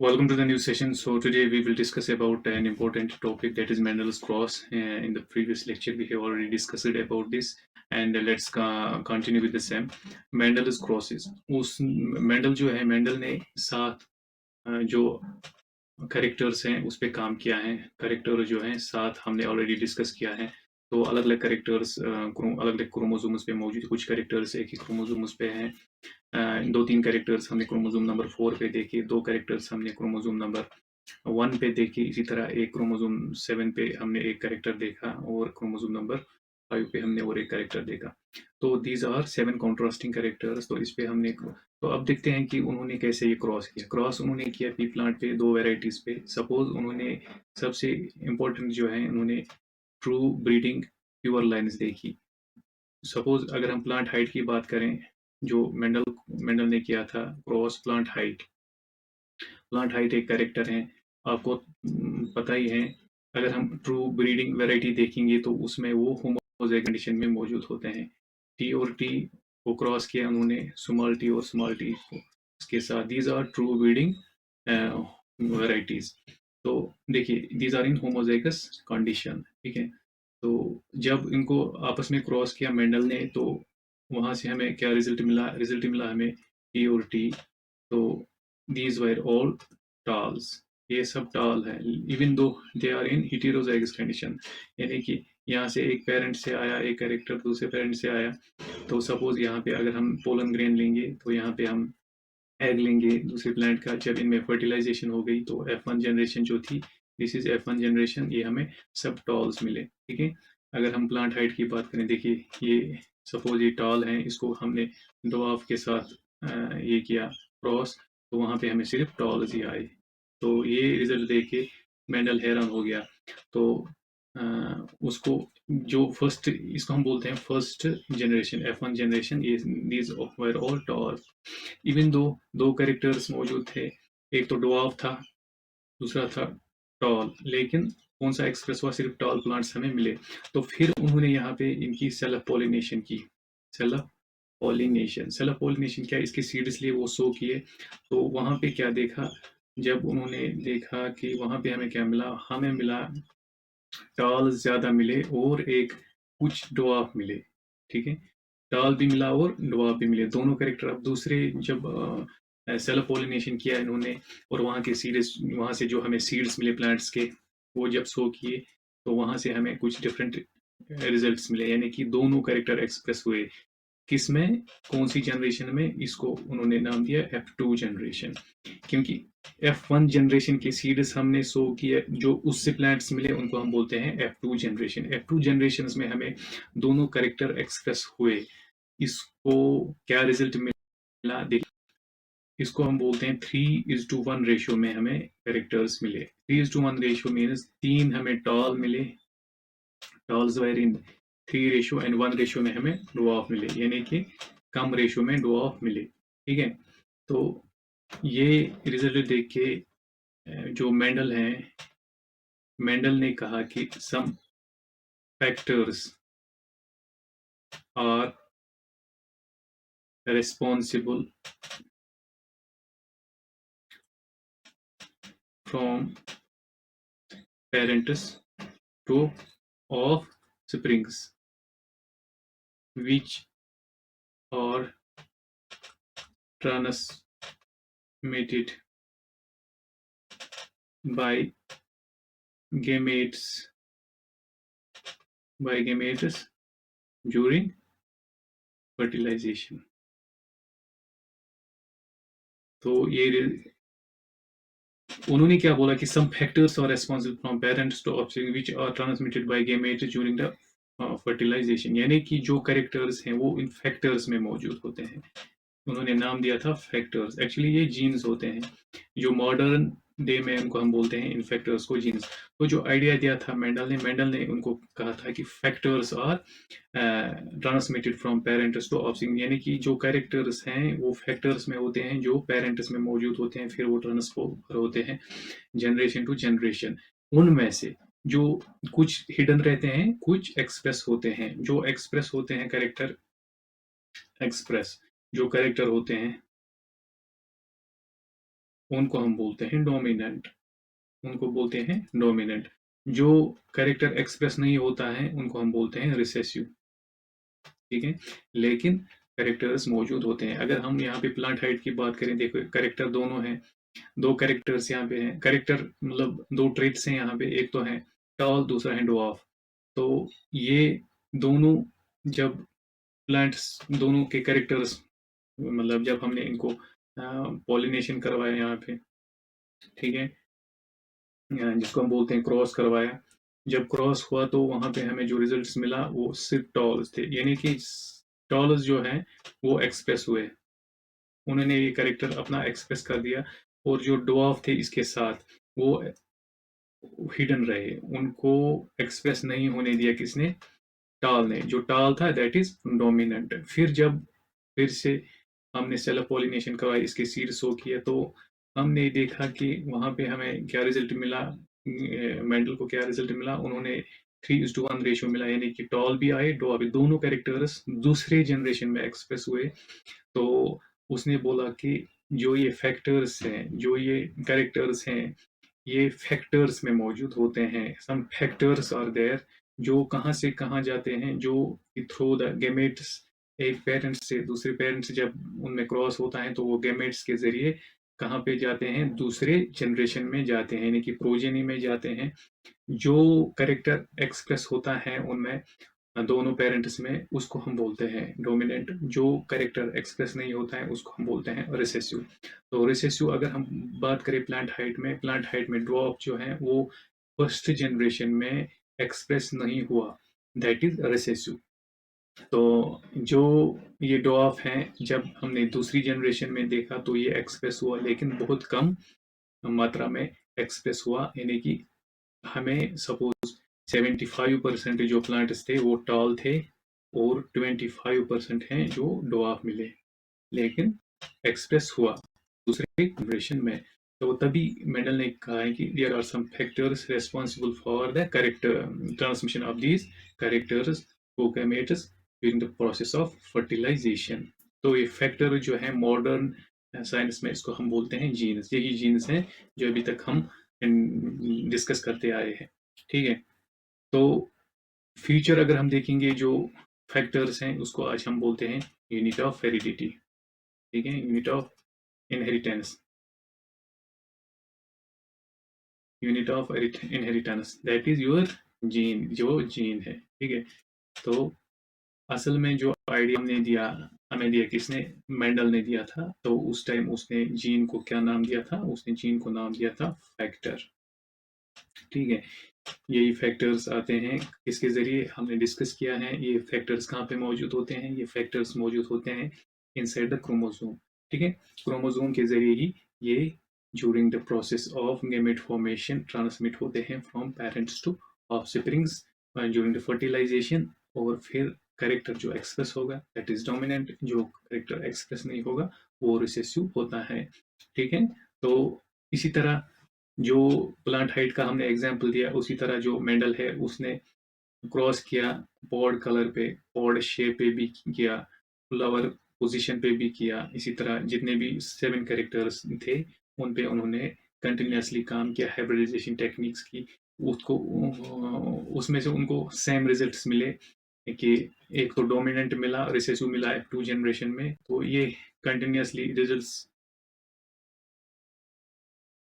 Welcome to the new session. So today we will discuss about an important topic, that is Mendel's cross. In the previous lecture we have already discussed about this, and let's continue with the same. Mendel's crosses. उस Mendel जो है, Mendel ने 7 जो characters हैं उस पे काम किया है। कैरेक्टर जो हैं 7 हमने ऑलरेडी डिस्कस किया है। तो अलग-अलग कैरेक्टर्स अलग-अलग क्रोमोसोम्स पे मौजूद, कुछ कैरेक्टर्स एक ही क्रोमोसोम्स पे हैं। 2-3 कैरेक्टर्स हमने क्रोमोसोम नंबर 4 पे देखे, 2 कैरेक्टर्स हमने क्रोमोसोम नंबर 1 पे देखे, इसी तरह एक क्रोमोसोम 7 पे हमने एक कैरेक्टर देखा और क्रोमोसोम नंबर 5 पे हमने और एक कैरेक्टर देखा। तो दीज आर 7 कॉन्ट्रास्टिंग कैरेक्टर्स। तो इस पे हमने तो अब देखते हैं कि उन्होंने कैसे ये क्रॉस किया। क्रॉस उन्होंने किया पी प्लांट पे 2 वैराइटीज पे। सपोज उन्होंने सबसे इम्पोर्टेंट जो है, उन्होंने ट्रू ब्रीडिंग प्योर लाइन्स देखी। सपोज अगर हम प्लांट हाइट की बात करें, जो मेंडल ने किया था cross plant height. Plant height एक कैरेक्टर है, आपको पता ही है। अगर हम ट्रू ब्रीडिंग वैरायटी देखेंगे तो उसमें वो होमोजाइगस कंडीशन में मौजूद होते हैं। टी और टी को क्रॉस किया उन्होंने, स्मॉल टी और स्मॉल टी को इसके साथ। These are true breeding varieties. तो देखिए, these are in homozygous condition, ठीक है। तो जब इनको आपस में क्रॉस किया मेंडल ने, तो वहां से हमें क्या रिजल्ट मिला? रिजल्ट मिला हमें टी और टी। तो these were all tals, ये सब टाल है, even though they are in heterozygous condition. यानी कि यहाँ से एक पेरेंट से आया एक कैरेक्टर, दूसरे पेरेंट से आया। तो सपोज यहाँ पे अगर हम पोलन ग्रेन लेंगे, तो यहाँ पे हम एग लेंगे दूसरे प्लांट का। जब इनमें फर्टिलाइजेशन हो गई तो F1 जनरेशन जो थी, दिस इज F1 जनरेशन, ये हमें सब टॉल्स मिले, ठीक है। अगर हम प्लांट हाइट की बात करें, देखिए ये सपोज ये टॉल है, इसको हमने डॉफ के साथ ये किया क्रॉस, तो वहाँ पे हमें सिर्फ टॉल्स ही आए। तो ये रिजल्ट देख के मेंडल हैरान हो गया। तो उसको जो फर्स्ट, इसको हम बोलते हैं फर्स्ट जनरेशन, F1 जनरेशन, ये these were all toll. Even though characters मौजूद थे, एक तो डवार्फ था, दूसरा था टॉल, लेकिन कौन सा एक्सप्रेस हुआ? सिर्फ टॉल प्लांट्स हमें मिले। तो फिर उन्होंने यहाँ पे इनकी सेल्फ पॉलिनेशन की। सेल्फ सेल्फ पॉलिनेशन क्या? इसके सीड्स लिए वो सो किए। तो वहां पे क्या देखा? जब उन्होंने देखा कि वहां पे हमें क्या मिला? हमें मिला टॉल ज्यादा मिले और एक कुछ डवार्फ मिले, ठीक है। टॉल भी मिला और डवार्फ भी मिले, दोनों कैरेक्टर। अब दूसरे जब सेल्फ पॉलिनेशन किया इन्होंने, और वहाँ के सीड्स, वहाँ से जो हमें सीड्स मिले प्लांट्स के, वो जब सो किए, तो वहाँ से हमें कुछ डिफरेंट रिजल्ट्स मिले। यानी कि दोनों कैरेक्टर एक्सप्रेस हुए। किसमें? कौन सी जनरेशन में? इसको उन्होंने नाम दिया F2 जनरेशन, क्योंकि F1 जनरेशन के सीड्स हमने सो किए, जो उससे प्लांट्स मिले उनको हम बोलते हैं F2 जनरेशन। F2 जनरेशन में हमें दोनों कैरेक्टर एक्सप्रेस हुए। इसको क्या रिजल्ट मिला? देखिए, इसको हम बोलते हैं 3:1 रेशियो में हमें कैरेक्टर्स मिले। 3:1 रेशियो मीन्स 3 हमें टॉल मिले, talls were in 3 ratio, and 1 ratio में हमें डवार्फ मिले, यानी कि कम रेशियो में डवार्फ मिले, ठीक है। तो ये रिजल्ट देख के जो मेंडल है, मेंडल ने कहा कि some factors are responsible from parents to offsprings, which are transmitted by gametes during fertilization। तो ये उन्होंने क्या बोला कि some factors are responsible from parents to offspring which are transmitted by gametes during the fertilization, यानी कि जो characters हैं वो इन फैक्टर्स में मौजूद होते हैं। उन्होंने नाम दिया था फैक्टर्स। एक्चुअली ये जीन्स होते हैं, जो मॉडर्न डे में उनको हम बोलते हैं इन फैक्टर्स को जीन्स। तो जो आइडिया दिया था मेंडल ने उनको कहा था कि factors are transmitted from parents to offspring, यानी कि जो कैरेक्टर्स हैं वो फैक्टर्स में होते हैं, जो पेरेंट्स में मौजूद होते हैं, फिर वो ट्रांसफर होते हैं जनरेशन टू जनरेशन। उनमें से जो कुछ हिडन रहते हैं, कुछ एक्सप्रेस होते हैं। जो एक्सप्रेस होते हैं कैरेक्टर, एक्सप्रेस जो कैरेक्टर होते हैं उनको हम बोलते हैं डोमिनेंट। उनको बोलते हैं डोमिनेंट। जो कैरेक्टर एक्सप्रेस नहीं होता है उनको हम बोलते हैं रिसेसिव। ठीक है, लेकिन कैरेक्टर्स मौजूद होते हैं। अगर हम यहाँ पे प्लांट हाइट की बात करें, देखो कैरेक्टर दोनों हैं, दो कैरेक्टर्स यहाँ पे हैं। कैरेक्टर मतलब दो ट्रेट्स हैं यहाँ पे, एक तो है टॉल, दूसरा है ड्वार्फ। तो ये दोनों जब प्लांट्स, दोनों के कैरेक्टर्स मतलब जब हमने इनको पॉलिनेशन करवाया यहाँ पे, ठीक है, जिसको हम बोलते हैं क्रॉस करवाया। जब क्रॉस हुआ तो वहां पे हमें जो रिजल्ट्स मिला वो सिर्फ टॉल्स थे, यानी कि टॉल्स जो हैं वो एक्सप्रेस हुए, उन्होंने ये कैरेक्टर अपना एक्सप्रेस कर दिया। और जो ड्वार्फ थे इसके साथ, वो हिडन रहे, उनको एक्सप्रेस नहीं होने दिया। किसने? टाल ने। जो टाल था दैट इज डोमिनेंट। फिर जब फिर से हमने सेल्फ पॉलिनेशन करवाई, इसके सीड सो किया, तो हमने देखा कि वहां पे हमें क्या रिजल्ट मिला। मेंडल को क्या रिजल्ट मिला? उन्होंने 3:1 रेशियो मिला, यानी कि टॉल भी आए, डो भी, दोनों कैरेक्टर्स दूसरे जनरेशन में एक्सप्रेस हुए। तो उसने बोला कि जो ये फैक्टर्स हैं, जो ये कैरेक्टर्स हैं, ये फैक्टर्स में मौजूद होते हैं। सम फैक्टर्स आर देयर जो कहाँ से कहाँ जाते हैं, जो थ्रू द गेमेट्स, एक पेरेंट से दूसरे पेरेंट से जब उनमें क्रॉस होता है तो वो गेमेट्स के जरिए कहाँ पे जाते हैं? दूसरे जनरेशन में जाते हैं, यानी कि प्रोजेनी में जाते हैं। जो करेक्टर एक्सप्रेस होता है उनमें दोनों पेरेंट्स में, उसको हम बोलते हैं डोमिनेंट। जो करेक्टर एक्सप्रेस नहीं होता है उसको हम बोलते हैं रिसेसिव। तो रिसेसिव अगर हम बात करें प्लांट हाइट में, प्लांट हाइट में ड्वार्फ जो है वो फर्स्ट जनरेशन में एक्सप्रेस नहीं हुआ, दैट इज रिसेसिव। तो जो ये ड्वार्फ हैं, जब हमने दूसरी जनरेशन में देखा तो ये एक्सप्रेस हुआ, लेकिन बहुत कम मात्रा में एक्सप्रेस हुआ। यानी कि हमें सपोज 75% जो प्लांट्स थे वो टॉल थे, और 25% हैं जो डवार्फ मिले, लेकिन एक्सप्रेस हुआ दूसरे जनरेशन में। तो तभी मेंडल ने कहा है कि there are some factors responsible for the correct transmission of these characters to gametes during the process of fertilization. तो ये फैक्टर जो है मॉडर्न साइंस में इसको हम बोलते हैं जीन्स। यही जीन्स हैं जो अभी तक हम डिस्कस करते आए हैं। ठीक है, तो फ्यूचर अगर हम देखेंगे, जो फैक्टर्स हैं उसको आज हम बोलते हैं यूनिट ऑफ हेरिडिटी। ठीक है, unit of inheritance, unit of inheritance that is your gene, जो जीन है। ठीक है, तो असल में जो आइडिया हमने दिया, हमें दिया किसने? मेंडल ने दिया था। तो उस टाइम उसने जीन को क्या नाम दिया था? उसने जीन को नाम दिया था फैक्टर। ठीक है, यही फैक्टर्स आते हैं इसके जरिए हमने डिस्कस किया है। ये फैक्टर्स कहाँ पे मौजूद होते हैं? ये फैक्टर्स मौजूद होते हैं इनसाइड द क्रोमोसोम। ठीक है, क्रोमोसोम के जरिए ही ये during the process of gamete formation transmit होते हैं from parents to offsprings during the fertilization. और फिर कैरेक्टर जो एक्सप्रेस होगा दैट इज डोमिनेंट, जो कैरेक्टर एक्सप्रेस नहीं होगा वो रिसेसिव होता है। ठीक है, तो इसी तरह जो प्लांट हाइट का हमने एग्जाम्पल दिया, उसी तरह जो मेंडल है उसने क्रॉस किया पॉड कलर पे, पॉड शेप पे भी किया, फ्लावर पोजीशन पे भी किया। इसी तरह जितने भी 7 कैरेक्टर्स थे उन पे उन्होंने कंटिन्यूसली काम किया, हाइब्रिडाइजेशन टेक्निक्स की। उसको उसमें से उनको सेम रिजल्ट्स मिले कि एक तो डोमिनेंट मिला, रिसेसिव मिला 2 जनरेशन में। तो ये कंटिन्यूसली रिजल्ट्स